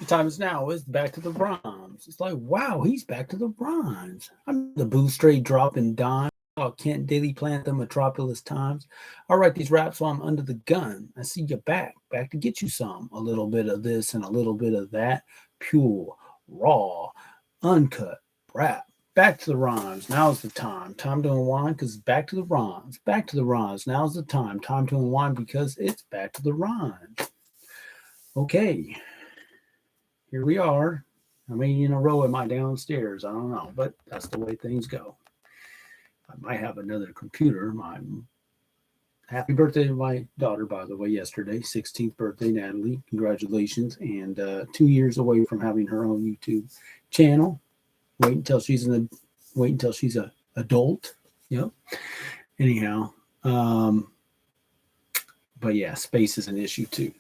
The time is now. It's back to the rhymes. It's like, wow, he's back to the rhymes. I'm the boo straight dropping dime. Oh, Kent Daily Plant the Metropolis Times. I write these raps while I'm under the gun. I see you back to get you some. A little bit of this and a little bit of that. Pure, raw, uncut rap. Back to the rhymes. Now's the time. Time to unwind because it's back to the rhymes. Back to the rhymes. Now's the time. Time to unwind because it's back to the rhymes. Okay, here we are. I mean, in a row am I downstairs? I don't know, but that's the way things go. I might have another computer. My happy birthday to my daughter, by the way, yesterday, 16th birthday, Natalie. Congratulations. And 2 years away from having her own YouTube channel. Wait until she's a adult. Yep. Anyhow, um, but yeah, space is an issue too.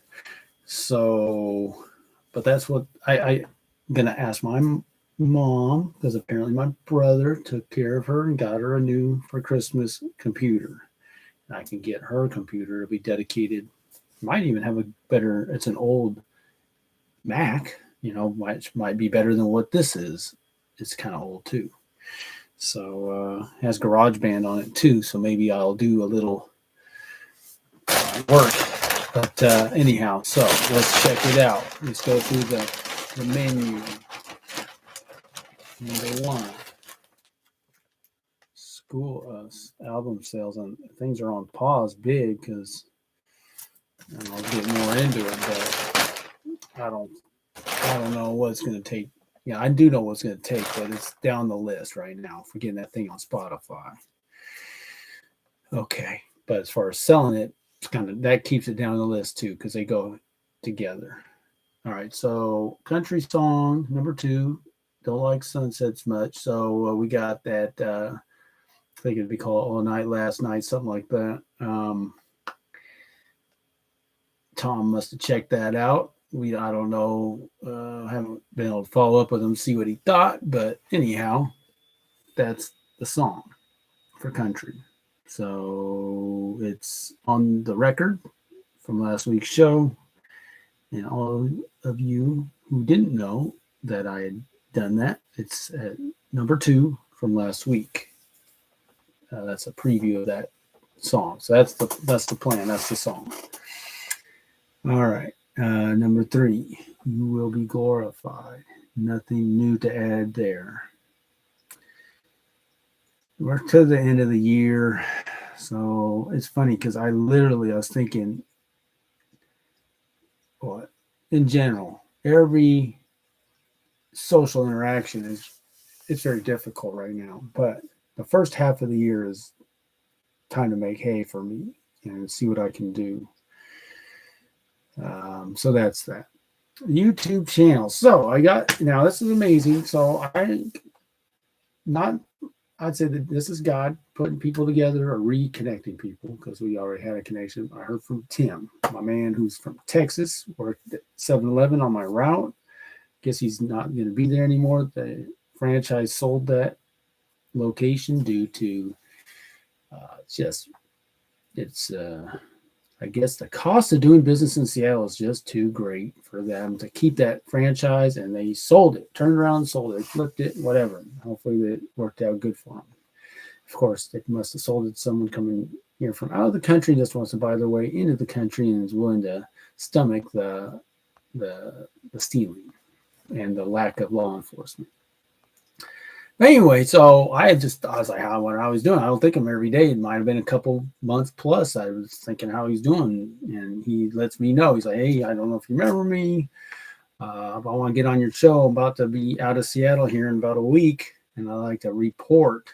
So, but that's what I'm gonna ask my mom because apparently my brother took care of her and got her a new for Christmas computer. And I can get her computer to be dedicated. Might even have a better. It's an old Mac, which might be better than what this is. It's kind of old too. So has GarageBand on it too. So maybe I'll do a little work. But anyhow, so let's check it out. Let's go through the menu. Number one, school album sales, and things are on pause big because I'll get more into it. But I don't know what it's going to take. Yeah, I do know what's going to take, but it's down the list right now for getting that thing on Spotify. Okay, but as far as selling it, it's kind of that keeps it down the list too because they go together. All right, so country song number two. Don't like sunsets much, so we got that. I think it'd be called All Night Last Night, something like that. Tom must have checked that out. I don't know. Haven't been able to follow up with him, see what he thought, but anyhow, that's the song for country. So it's on the record from last week's show. And all of you who didn't know that I had done that, it's at number two from last week. That's a preview of that song. So that's the plan. That's the song. All right. Number three, you will be glorified. Nothing new to add there. We're to the end of the year. So it's funny because I was thinking, what, in general, every social interaction it's very difficult right now. But the first half of the year is time to make hay for me and see what I can do. So that's that. YouTube channel. So now this is amazing. So I'd say that this is God putting people together or reconnecting people because we already had a connection. I heard from Tim, my man who's from Texas, worked at 7-Eleven on my route. Guess he's not going to be there anymore. The franchise sold that location due to I guess the cost of doing business in Seattle is just too great for them to keep that franchise, and they sold it, turned around and sold it, flipped it, whatever. Hopefully it worked out good for them. Of course, they must have sold it to someone coming here from out of the country, just wants to buy their way into the country and is willing to stomach the stealing and the lack of law enforcement. But anyway, so I was like, how he's doing. I don't think him every day. It might have been a couple months plus. I was thinking how he's doing, and he lets me know. He's like, hey, I don't know if you remember me. I want to get on your show. I'm about to be out of Seattle here in about a week, and I like to report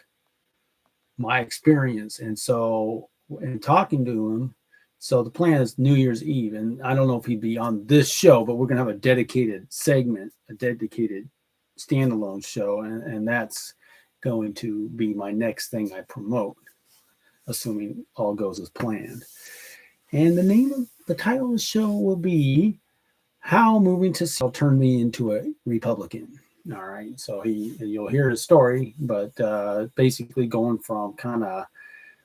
my experience. And so, in talking to him, so the plan is New Year's Eve, and I don't know if he'd be on this show, but we're gonna have a dedicated segment, a dedicated standalone show, and that's going to be my next thing I promote, assuming all goes as planned. And the title of the show will be How Moving to Seattle Turned Me into a Republican. All right, so you'll hear his story, but basically going from kind of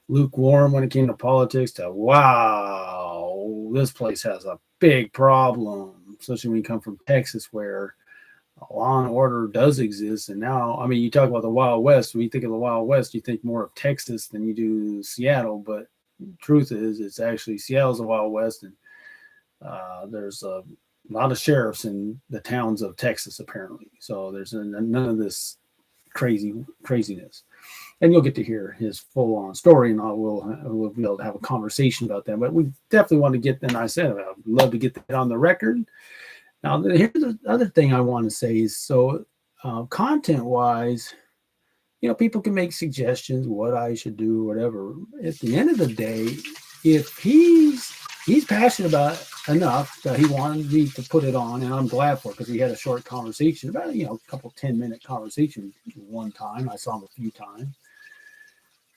lukewarm when it came to politics to wow, this place has a big problem especially when you come from Texas, where law and order does exist. And now, I mean, you talk about the Wild West. When you think of the Wild West, you think more of Texas than you do Seattle. But truth is, it's actually Seattle's the Wild West, and there's a lot of sheriffs in the towns of Texas, apparently. So there's none of this craziness. And you'll get to hear his full-on story, and we'll be able to have a conversation about that. But we definitely want to get, and I said, I'd love to get that on the record. Now, here's the other thing I want to say is, so content-wise, people can make suggestions what I should do, whatever. At the end of the day, if he's passionate about it enough that he wanted me to put it on, and I'm glad for it, because we had a short conversation about a couple 10-minute conversation one time. I saw him a few times,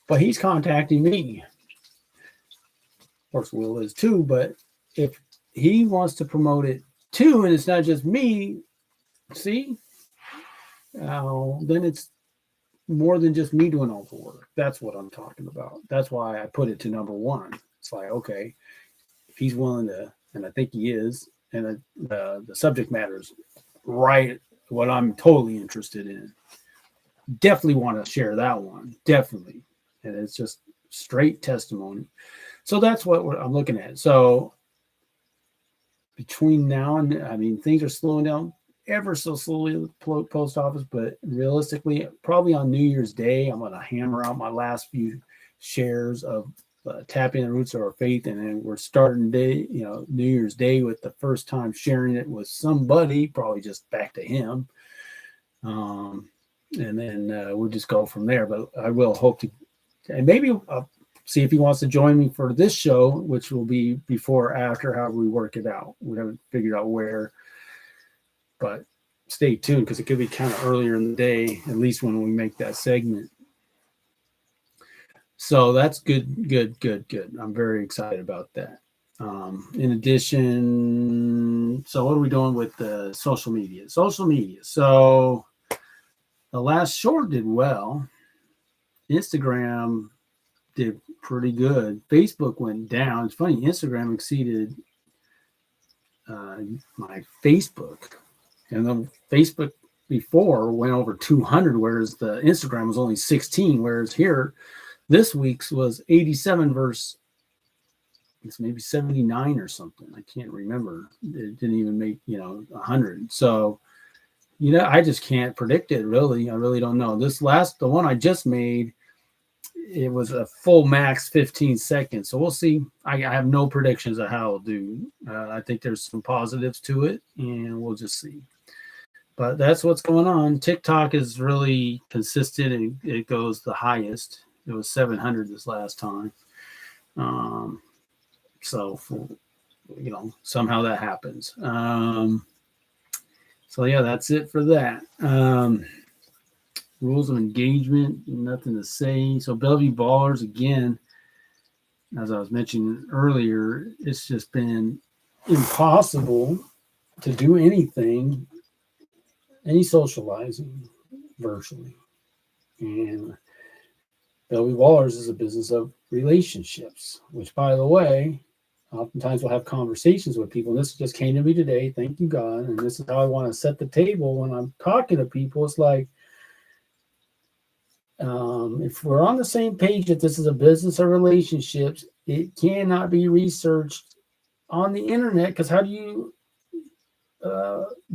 but he's contacting me. Of course, Will is too. But if he wants to promote it too, and it's not just me, see, then it's more than just me doing all the work. That's what I'm talking about. That's why I put it to number one. It's like, okay, if he's willing to, and I think he is, and the subject matter is right, what I'm totally interested in, definitely want to share that one. Definitely. And it's just straight testimony. So that's what I'm looking at. So between now and, I mean, things are slowing down ever so slowly at the post office, but realistically, probably on New Year's Day, I'm going to hammer out my last few shares of Tapping the Roots of Our Faith, and then we're starting New Year's Day with the first time sharing it with somebody, probably just back to him, and then we'll just go from there. But I will hope to, and maybe I'll see if he wants to join me for this show, which will be before or after, however we work it out. We haven't figured out where. But stay tuned, because it could be kind of earlier in the day, at least when we make that segment. So that's good. I'm very excited about that. In addition, so what are we doing with the social media? So the last short did well. Instagram did pretty good. Facebook went down. It's funny, Instagram exceeded my Facebook. And the Facebook before went over 200, whereas the Instagram was only 16. Whereas here, this week's was 87 versus it's maybe 79 or something. I can't remember. It didn't even make 100. So I just can't predict it, really. I really don't know. The one I just made, it was a full max 15 seconds. So we'll see. I have no predictions of how it'll do. I think there's some positives to it, and we'll just see. But that's what's going on. TikTok is really consistent, and it goes the highest. It was 700 this last time. So somehow that happens. So yeah, that's it for that. Rules of engagement, nothing to say. So Bellevue Ballers, again, as I was mentioning earlier, it's just been impossible to do anything, any socializing virtually. And Bellevue Ballers is a business of relationships, which, by the way, oftentimes we'll have conversations with people. And this just came to me today. Thank you, God. And this is how I want to set the table when I'm talking to people. It's like, if we're on the same page that this is a business of relationships, it cannot be researched on the internet, because how do you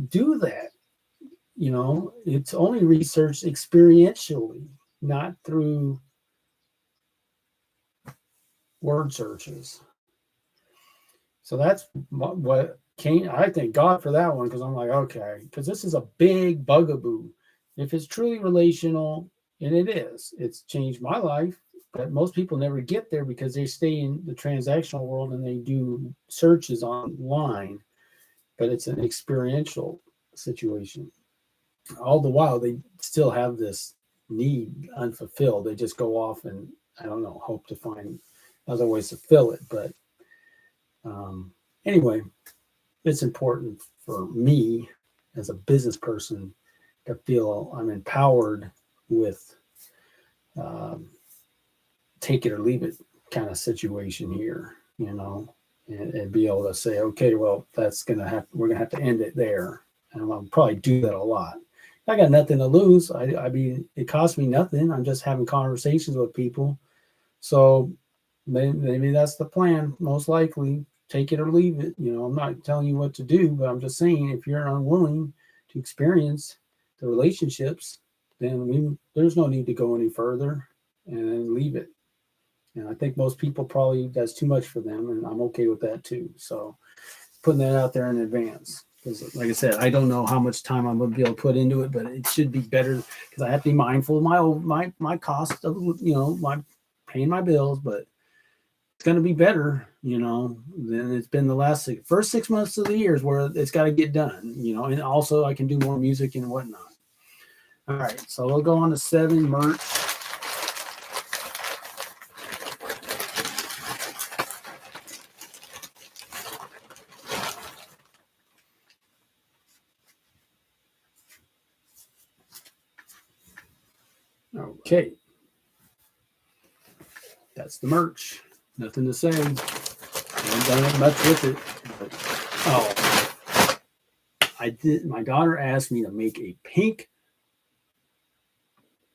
do that? It's only researched experientially, not through word searches. So that's what came. I thank God for that one, because I'm like, okay, because this is a big bugaboo. If it's truly relational, and it is, it's changed my life, but most people never get there because they stay in the transactional world and they do searches online, but it's an experiential situation. All the while, they still have this need unfulfilled. They just go off and, I don't know, hope to find other ways to fill it. But anyway, it's important for me as a business person to feel I'm empowered with take it or leave it kind of situation here. and be able to say, okay, well, we're gonna have to end it there, and I'll probably do that a lot. I got nothing to lose. I mean, it costs me nothing. I'm just having conversations with people, so maybe that's the plan. Most likely, take it or leave it. I'm not telling you what to do, but I'm just saying if you're unwilling to experience the relationships, then there's no need to go any further and leave it. And I think most people probably that's too much for them, and I'm okay with that too. So putting that out there in advance. Because like I said, I don't know how much time I'm gonna be able to put into it, but it should be better because I have to be mindful of my cost of my paying my bills, but it's gonna be better, than it's been the first 6 months of the years where it's got to get done, and also I can do more music and whatnot. All right, so we'll go on to 7 merch. Okay. That's the merch. Nothing to say. I haven't done much with it. But, I did. My daughter asked me to make a pink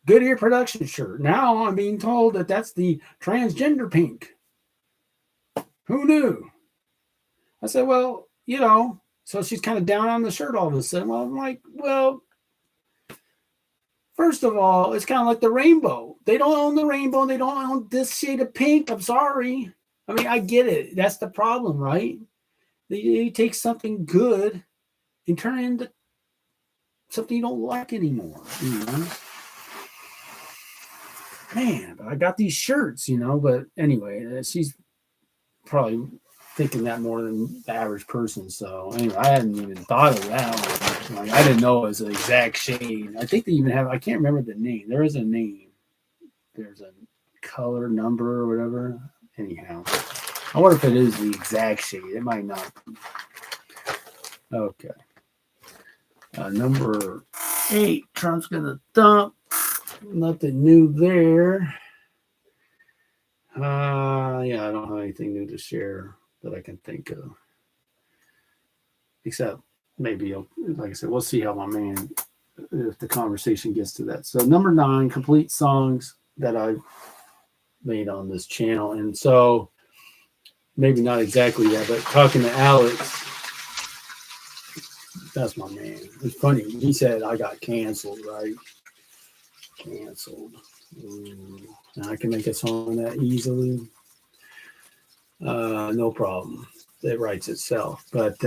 Goodyear production shirt. Now I'm being told that that's the transgender pink. Who knew? I said, well, so she's kind of down on the shirt all of a sudden. Well, I'm like, well, first of all, it's kind of like the rainbow. They don't own the rainbow. They don't own this shade of pink. I'm sorry. I mean, I get it. That's the problem, right? They take something good and turn it into something you don't like anymore. Man, but I got these shirts, But anyway, she's probably thinking that more than the average person. So anyway, I hadn't even thought of that one. Like, I didn't know it was an exact shade. I think they even have, I can't remember the name. There is a name. There's a color number or whatever. Anyhow, I wonder if it is the exact shade. It might not be. Okay. Number 8, Trump's gonna dump. Nothing new there. Yeah, I don't have anything new to share that I can think of. Except maybe, like I said, we'll see how my man, if the conversation gets to that. So number 9, complete songs that I've made on this channel. And so maybe not exactly that, but talking to Alex, that's my man. It's funny. He said I got canceled, right? Canceled. And I can make a song that easily. No problem. It writes itself. But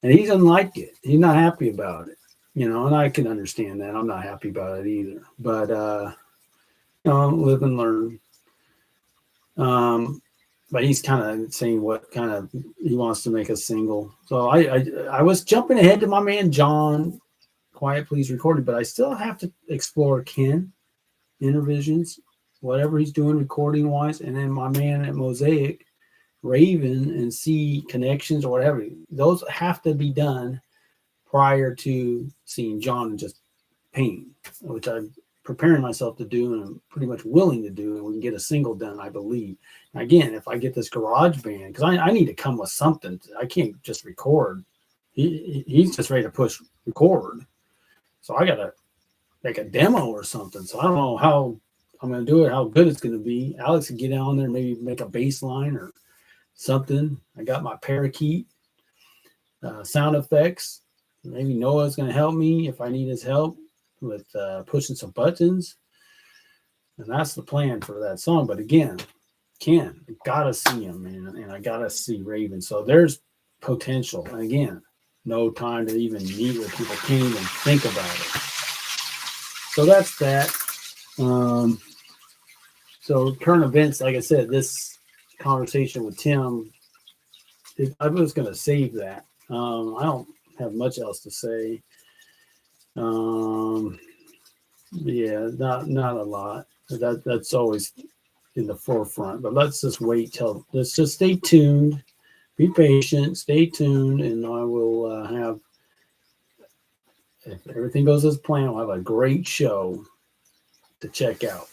and he doesn't like it. He's not happy about it. And I can understand that. I'm not happy about it either. But live and learn. But he's kind of saying what kind of he wants to make a single. So I was jumping ahead to my man John Quiet Please recorded, but I still have to explore Ken Intervisions, whatever he's doing recording wise, and then my man at Mosaic, Raven, and see connections or whatever. Those have to be done prior to seeing John and just paint, which I'm preparing myself to do and I'm pretty much willing to do, and we can get a single done, I believe. And again, if I get this garage band, because I need to come with something. I can't just record. He's just ready to push record. So I got to make a demo or something. So I don't know how I'm going to do it, how good it's going to be. Alex can get on there, maybe make a bass line or something. I got my parakeet sound effects. Maybe Noah's going to help me if I need his help with pushing some buttons. And that's the plan for that song. But again, Ken, I got to see him, man. And I got to see Raven. So there's potential. And again, no time to even meet with people, can't even think about it. So that's that. So current events, like I said, this conversation with Tim, I was going to save that. I don't have much else to say. Yeah, not a lot. That's always in the forefront. But let's just let's just stay tuned. Be patient, stay tuned, and I will have, if everything goes as planned, I'll have a great show to check out.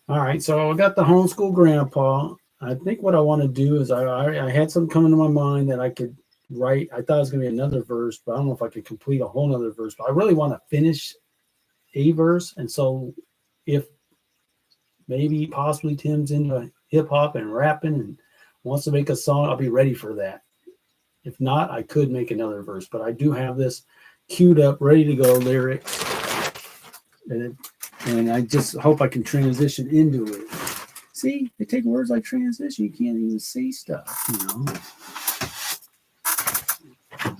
All right, so I got the homeschool grandpa. I think what I want to do is I had some coming to my mind that I could write. I thought it was going to be another verse, but I don't know if I could complete a whole nother verse. But I really want to finish a verse, and so if maybe possibly Tim's into hip hop and rapping and wants to make a song, I'll be ready for that. If not, I could make another verse, but I do have this queued up, ready to go lyrics, and I just hope I can transition into it. See, they take words like transition, you can't even say stuff, you know.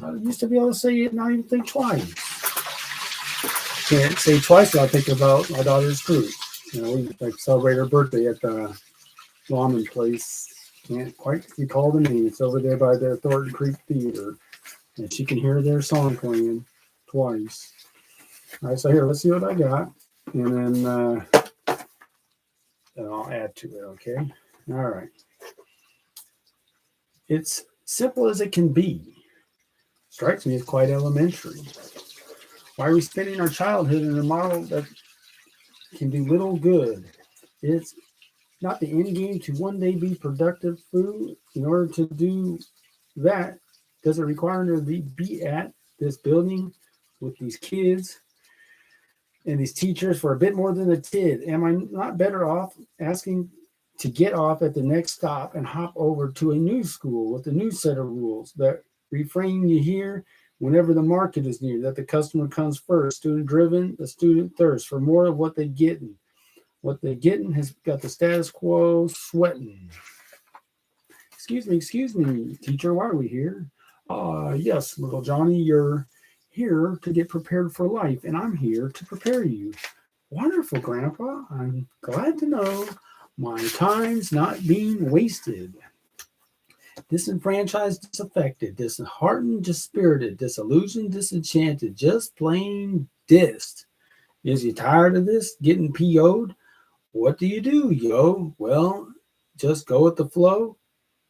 I used to be able to say it, not even think twice. Can't say twice without thinking about my daughter's fruit. You know, we like celebrate her birthday at the Lawman place. Can't quite recall the name. It's over there by the Thornton Creek Theater. And she can hear their song playing twice. All right, so here, let's see what I got. And then I'll add to it, okay? All right. It's simple as it can be. Strikes me as quite elementary. Why are we spending our childhood in a model that can do little good? It's not the end game to one day be productive food. In order to do that, does it require to be at this building with these kids and these teachers for a bit more than a tid? Am I not better off asking to get off at the next stop and hop over to a new school with a new set of rules? That refrain you hear whenever the market is near, that the customer comes first, student driven, the student thirst for more of what they getting. What they getting has got the status quo sweating. Excuse me, teacher, why are we here? Yes, little Johnny, you're here to get prepared for life, and I'm here to prepare you. Wonderful, Grandpa. I'm glad to know my time's not being wasted. Disenfranchised, disaffected, disheartened, dispirited, disillusioned, disenchanted, just plain dissed. Is you tired of this getting PO'd? What do, yo? Well, just go with the flow?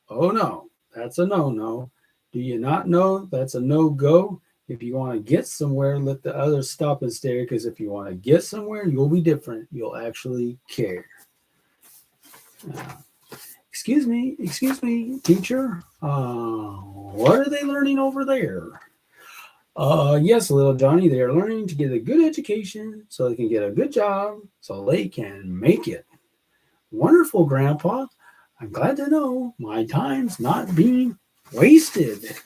Oh no, that's a no-no. Do you not know that's a no-go? If you want to get somewhere, let the others stop and stare, because if you want to get somewhere, you'll be different. You'll actually care. Excuse me, teacher. What are they learning over there? Yes, little Johnny, they are learning to get a good education so they can get a good job so they can make it. Wonderful, Grandpa. I'm glad to know my time's not being wasted.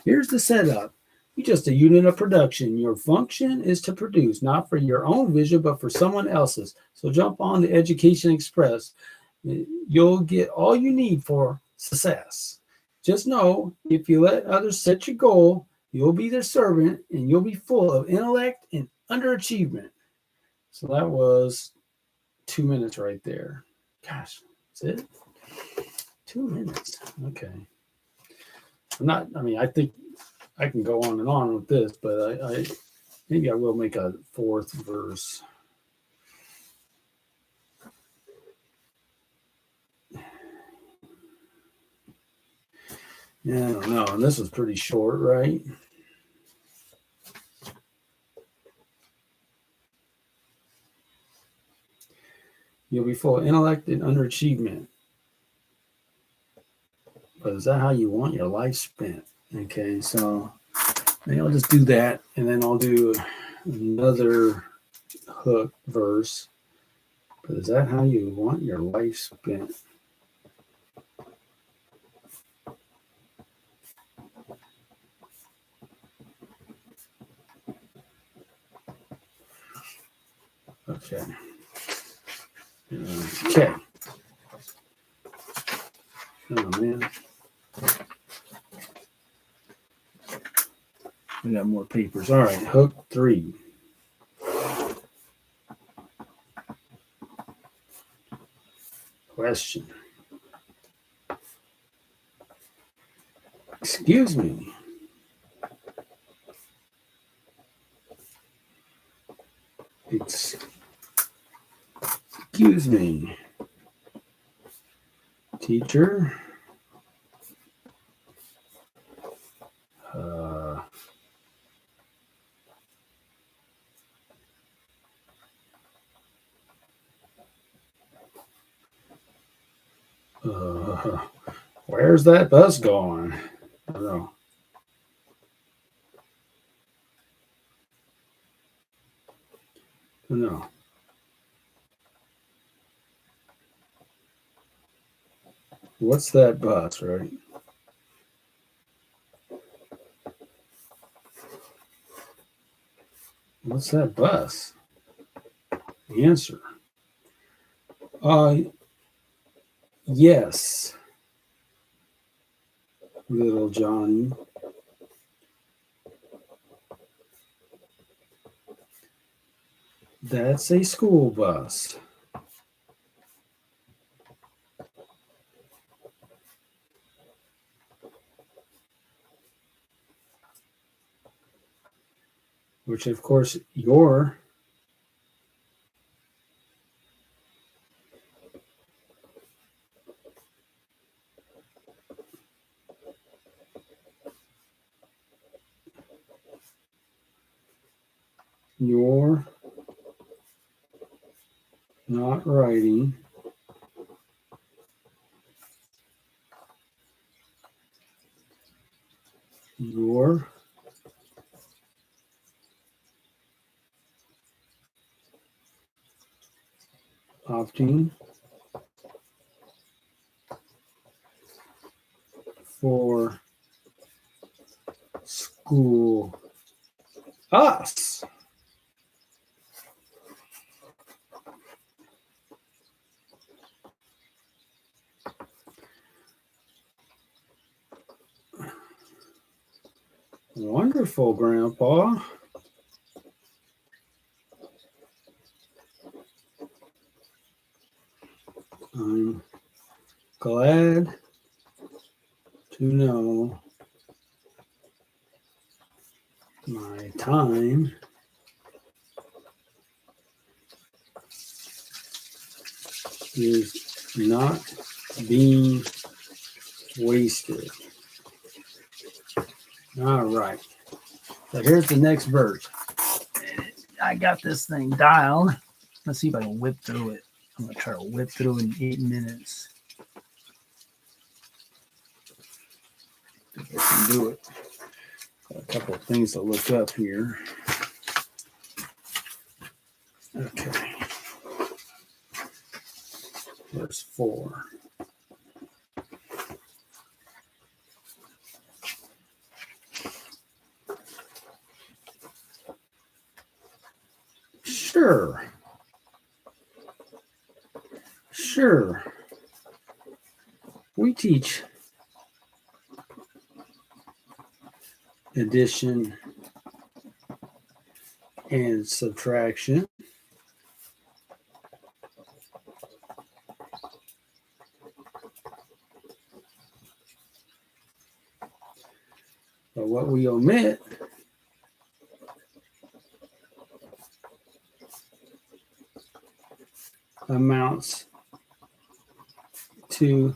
Here's the setup. You're just a unit of production. Your function is to produce, not for your own vision, but for someone else's. So jump on the Education Express. You'll get all you need for success. Just know, if you let others set your goal, you'll be their servant and you'll be full of intellect and underachievement. So that was 2 minutes right there. Gosh, that's it? 2 minutes. Okay. I think I can go on and on with this, but I maybe I will make a fourth verse. Yeah, I don't know. And this was pretty short, right? You'll be full of intellect and underachievement. But is that how you want your life spent? Okay, so maybe I'll just do that, and then I'll do another hook verse. But is that how you want your life spent? Okay. Okay. Oh, man. We got more papers. All right, hook 3. Question. Excuse me. Excuse me. Teacher. Where's that bus going? I don't know. No. What's that bus, right? What's that bus? The answer. Yes, little Johnny. That's a school bus. Which, of course, your not writing your opting for school us. Wonderful, Grandpa. I'm glad to know my time is not being wasted. All right. So here's the next verse. I got this thing dialed. Let's see if I can whip through it. I'm going to try to whip through in 8 minutes. If I can do it. Got a couple of things to look up here. Okay. Verse 4. Sure. We teach addition and subtraction. But what we omit amounts to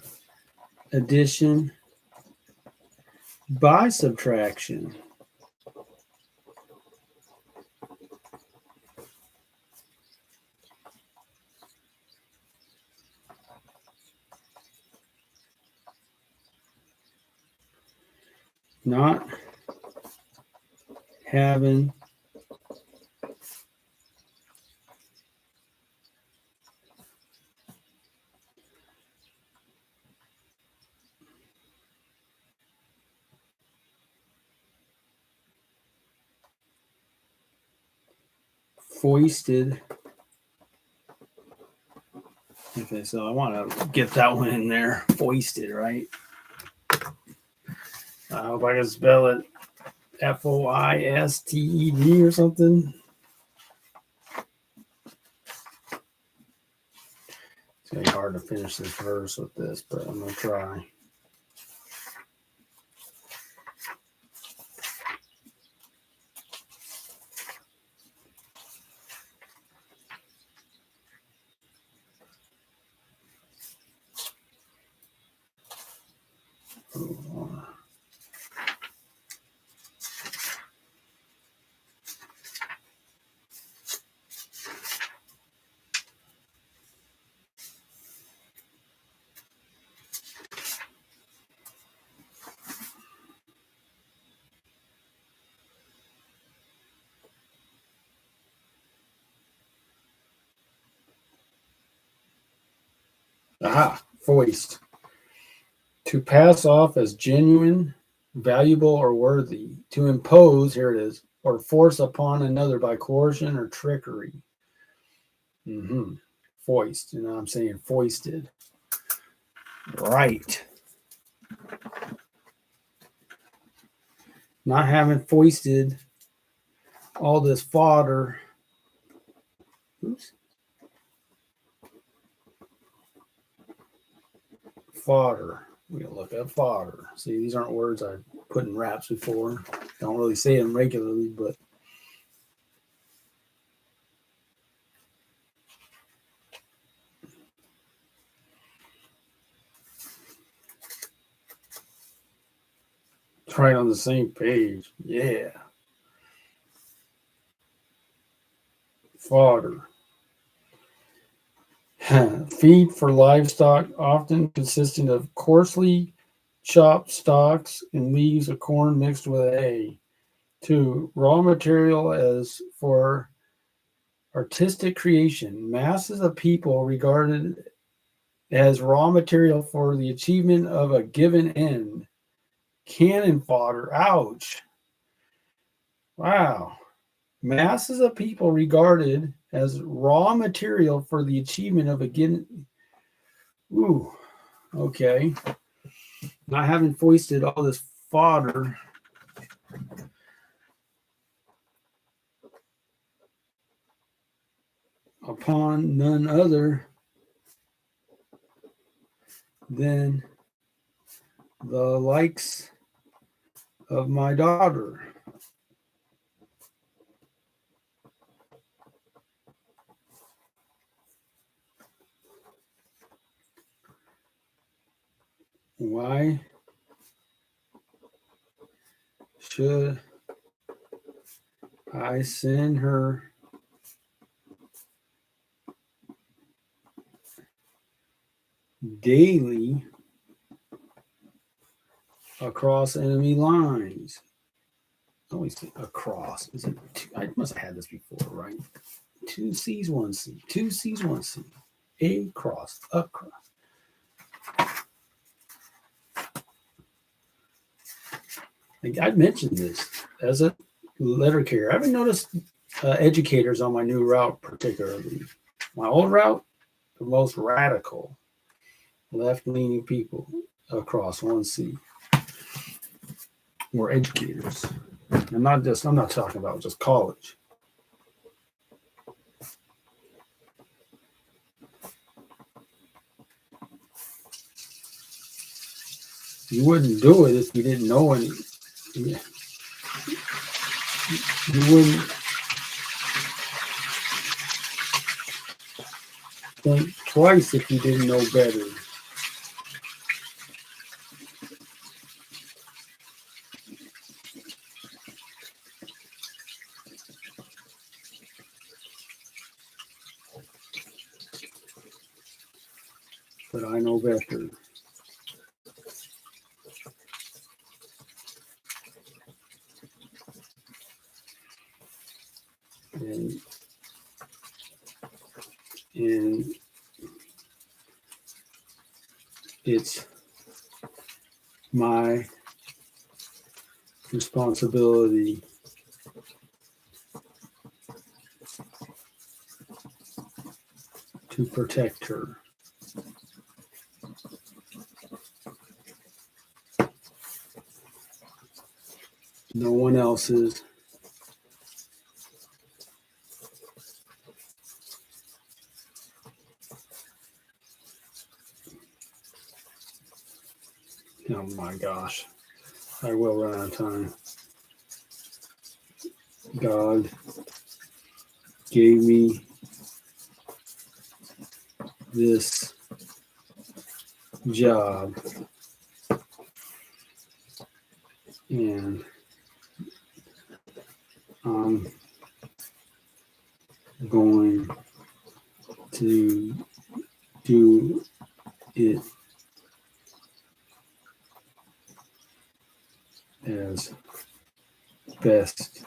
addition by subtraction. Not having foisted. Okay, so I want to get that one in there. Foisted, right? I hope I can spell it Foisted or something. It's going to be hard to finish this verse with this, but I'm going to try. Foist. To pass off as genuine, valuable, or worthy. To impose, here it is, or force upon another by coercion or trickery. Foist. You know, I'm saying foisted. Right. Not having foisted all this fodder. Oops. Fodder. We're going to look up fodder. See, these aren't words I've put in raps before. Don't really say them regularly, but it's right on the same page. Yeah. Fodder. Feed for livestock, often consisting of coarsely chopped stalks and leaves of corn mixed with hay. 2. Raw material as for artistic creation. Masses of people regarded as raw material for the achievement of a given end. Cannon fodder. Ouch. Wow. Masses of people regarded as raw material for the achievement of a given. Ooh. Okay. Not having foisted all this fodder upon none other than the likes of my daughter. Why should I send her daily across enemy lines? Always across. Is it two? I must have had this before, right? 2 C's, 1 C. 2 C's, 1 C. Across. I mentioned this as a letter carrier. I haven't noticed educators on my new route particularly. My old route, the most radical, left-leaning people across 1C were educators. I'm not talking about just college. You wouldn't do it if you didn't know any. You wouldn't think twice if you didn't know better. But I know better. And it's my responsibility to protect her. No one else's. Oh my gosh. I will run out of time. God gave me this job, and I'm going to do it as best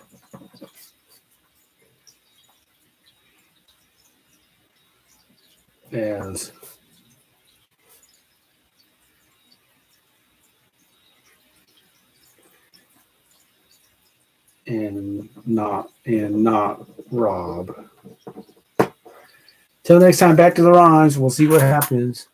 as and not Rob. Till next time, back to the rhymes. We'll see what happens.